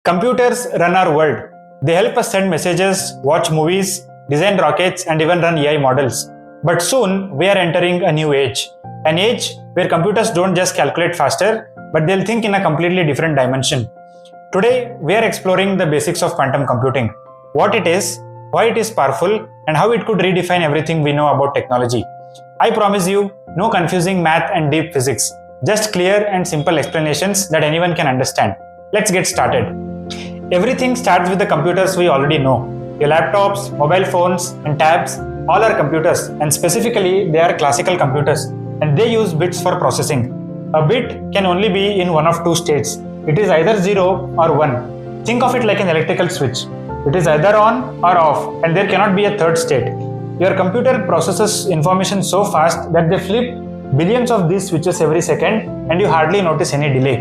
Computers run our world. They help us send messages, watch movies, design rockets, and even run AI models. But soon, we are entering a new age. An age where computers don't just calculate faster, but they'll think in a completely different dimension. Today, we are exploring the basics of quantum computing. What it is, why it is powerful, and how it could redefine everything we know about technology. I promise you, no confusing math and deep physics. Just clear and simple explanations that anyone can understand. Let's get started. Everything starts with the computers we already know. Your laptops, mobile phones, and tabs, all are computers, and specifically they are classical computers, and they use bits for processing. A bit can only be in one of two states. It is either 0 or 1. Think of it like an electrical switch. It is either on or off, and there cannot be a third state. Your computer processes information so fast that they flip billions of these switches every second, and you hardly notice any delay.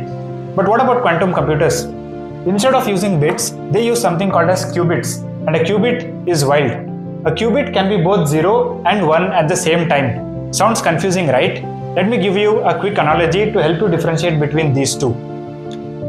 But what about quantum computers? Instead of using bits, they use something called as qubits, and a qubit is wild. A qubit can be both 0 and 1 at the same time. Sounds confusing, right? Let me give you a quick analogy to help you differentiate between these two.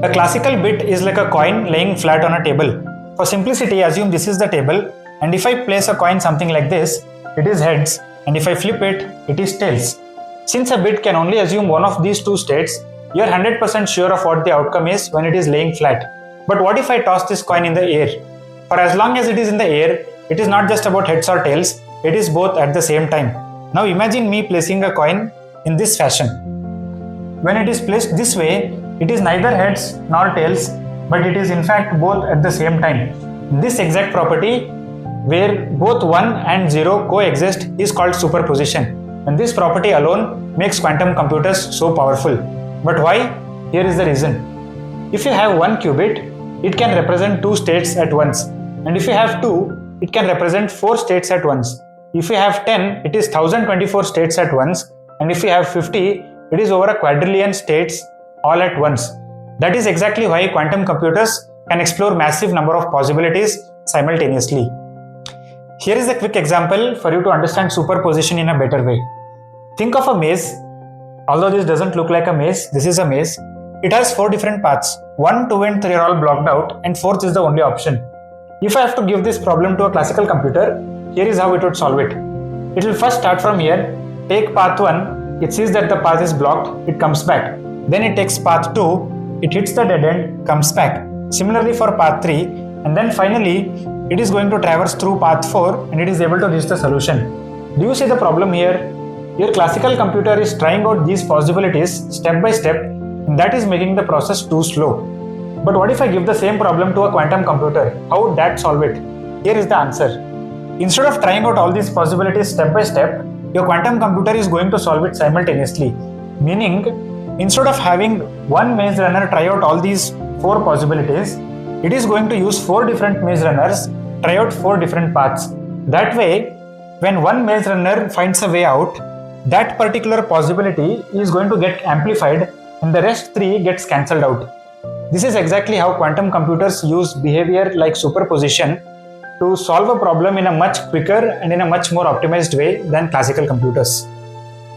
A classical bit is like a coin laying flat on a table. For simplicity, assume this is the table, and if I place a coin something like this, it is heads, and if I flip it, it is tails. Since a bit can only assume one of these two states, you are 100% sure of what the outcome is when it is laying flat. But what if I toss this coin in the air? For as long as it is in the air, it is not just about heads or tails, it is both at the same time. Now imagine me placing a coin in this fashion. When it is placed this way, it is neither heads nor tails, but it is in fact both at the same time. This exact property, where both 1 and 0 coexist, is called superposition. And this property alone makes quantum computers so powerful. But why? Here is the reason. If you have one qubit, it can represent two states at once. And if you have 2, it can represent 4 states at once. If you have 10, it is 1024 states at once. And if you have 50, it is over a quadrillion states all at once. That is exactly why quantum computers can explore massive number of possibilities simultaneously. Here is a quick example for you to understand superposition in a better way. Think of a maze. Although this doesn't look like a maze, this is a maze. It has 4 different paths. 1, 2 and 3 are all blocked out, and 4th is the only option. If I have to give this problem to a classical computer, here is how it would solve it. It will first start from here, take path 1, it sees that the path is blocked, it comes back. Then it takes path 2, it hits the dead end, comes back. Similarly for path 3, and then finally it is going to traverse through path 4 and it is able to reach the solution. Do you see the problem here? Your classical computer is trying out these possibilities step by step, and that is making the process too slow. But what if I give the same problem to a quantum computer? How would that solve it? Here is the answer. Instead of trying out all these possibilities step by step, your quantum computer is going to solve it simultaneously. Meaning, instead of having one maze runner try out all these 4 possibilities, it is going to use 4 different maze runners try out 4 different paths. That way, when one maze runner finds a way out, that particular possibility is going to get amplified and the rest 3 gets cancelled out. This is exactly how quantum computers use behavior like superposition to solve a problem in a much quicker and in a much more optimized way than classical computers.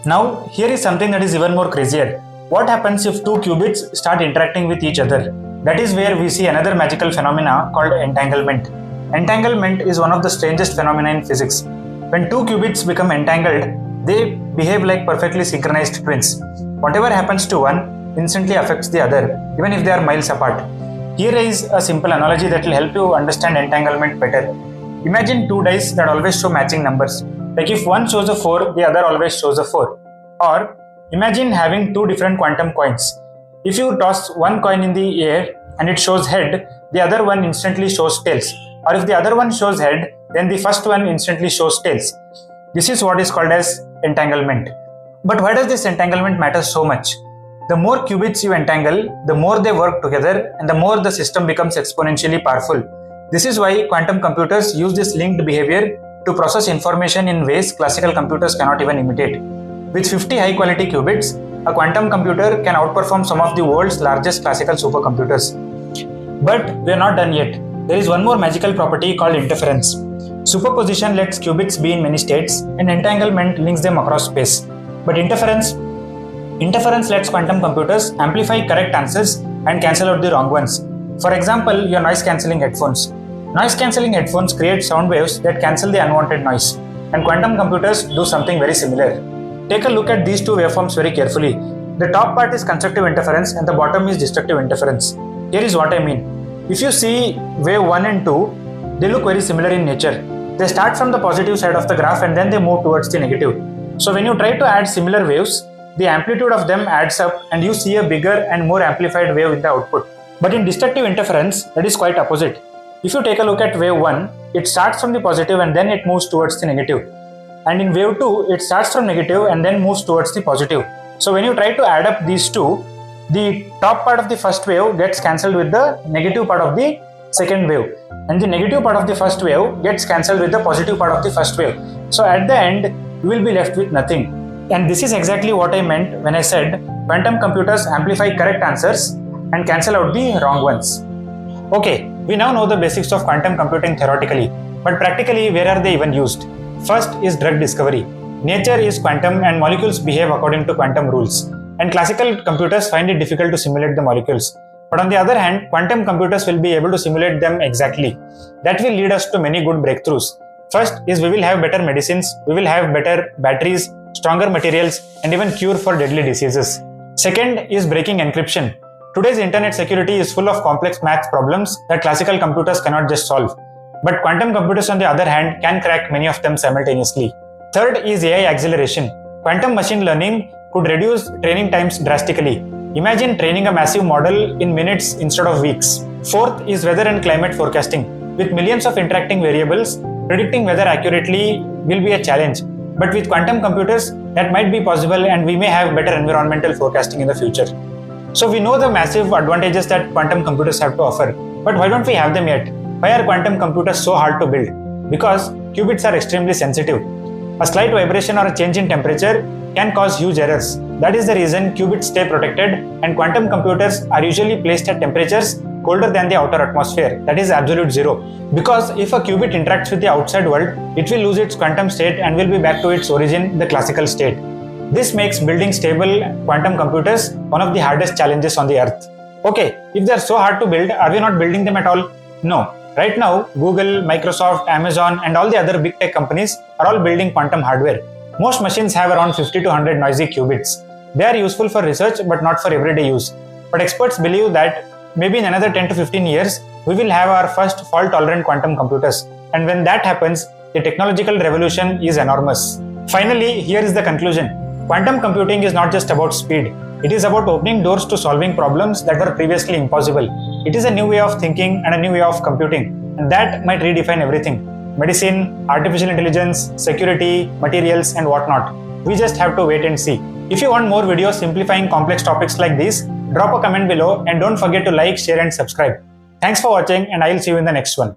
Now, here is something that is even more crazier. What happens if 2 qubits start interacting with each other? That is where we see another magical phenomena called entanglement. Entanglement is one of the strangest phenomena in physics. When 2 qubits become entangled, they behave like perfectly synchronized twins. Whatever happens to one instantly affects the other, even if they are miles apart. Here is a simple analogy that will help you understand entanglement better. Imagine 2 dice that always show matching numbers. Like if one shows a 4, the other always shows a 4. Or imagine having 2 different quantum coins. If you toss one coin in the air and it shows head, the other one instantly shows tails. Or if the other one shows head, then the first one instantly shows tails. This is what is called as entanglement. But why does this entanglement matter so much? The more qubits you entangle, the more they work together and the more the system becomes exponentially powerful. This is why quantum computers use this linked behavior to process information in ways classical computers cannot even imitate. With 50 high quality qubits, a quantum computer can outperform some of the world's largest classical supercomputers. But we are not done yet. There is one more magical property called interference. Superposition lets qubits be in many states and entanglement links them across space. But interference lets quantum computers amplify correct answers and cancel out the wrong ones. For example, your noise cancelling headphones. Noise cancelling headphones create sound waves that cancel the unwanted noise, and quantum computers do something very similar. Take a look at these two waveforms very carefully. The top part is constructive interference and the bottom is destructive interference. Here is what I mean. If you see wave 1 and 2, they look very similar in nature. They start from the positive side of the graph and then they move towards the negative. So when you try to add similar waves, the amplitude of them adds up and you see a bigger and more amplified wave in the output. But in destructive interference, that is quite opposite. If you take a look at wave 1, it starts from the positive and then it moves towards the negative. And in wave 2, it starts from negative and then moves towards the positive. So when you try to add up these two, the top part of the first wave gets cancelled with the negative part of the second wave. And the negative part of the first wave gets cancelled with the positive part of the first wave. So at the end, you will be left with nothing. And this is exactly what I meant when I said quantum computers amplify correct answers and cancel out the wrong ones. Okay, we now know the basics of quantum computing theoretically, but practically where are they even used? First is drug discovery. Nature is quantum and molecules behave according to quantum rules, and classical computers find it difficult to simulate the molecules. But on the other hand, quantum computers will be able to simulate them exactly. That will lead us to many good breakthroughs. First is we will have better medicines, we will have better batteries, stronger materials, and even cure for deadly diseases. Second is breaking encryption. Today's internet security is full of complex math problems that classical computers cannot just solve. But quantum computers on the other hand can crack many of them simultaneously. Third is AI acceleration. Quantum machine learning could reduce training times drastically. Imagine training a massive model in minutes instead of weeks. Fourth is weather and climate forecasting. With millions of interacting variables, predicting weather accurately will be a challenge. But with quantum computers, that might be possible and we may have better environmental forecasting in the future. So we know the massive advantages that quantum computers have to offer. But why don't we have them yet? Why are quantum computers so hard to build? Because qubits are extremely sensitive. A slight vibration or a change in temperature can cause huge errors. That is the reason qubits stay protected and quantum computers are usually placed at temperatures colder than the outer atmosphere, that is absolute zero. Because if a qubit interacts with the outside world, it will lose its quantum state and will be back to its origin, the classical state. This makes building stable quantum computers one of the hardest challenges on the earth. Okay, if they are so hard to build, are we not building them at all? No. Right now, Google, Microsoft, Amazon and all the other big tech companies are all building quantum hardware. Most machines have around 50 to 100 noisy qubits. They are useful for research but not for everyday use. But experts believe that maybe in another 10 to 15 years, we will have our first fault-tolerant quantum computers. And when that happens, the technological revolution is enormous. Finally, here is the conclusion. Quantum computing is not just about speed. It is about opening doors to solving problems that were previously impossible. It is a new way of thinking and a new way of computing, and that might redefine everything. Medicine, artificial intelligence, security, materials, and whatnot. We just have to wait and see. If you want more videos simplifying complex topics like this, drop a comment below and don't forget to like, share, and subscribe. Thanks for watching, and I will see you in the next one.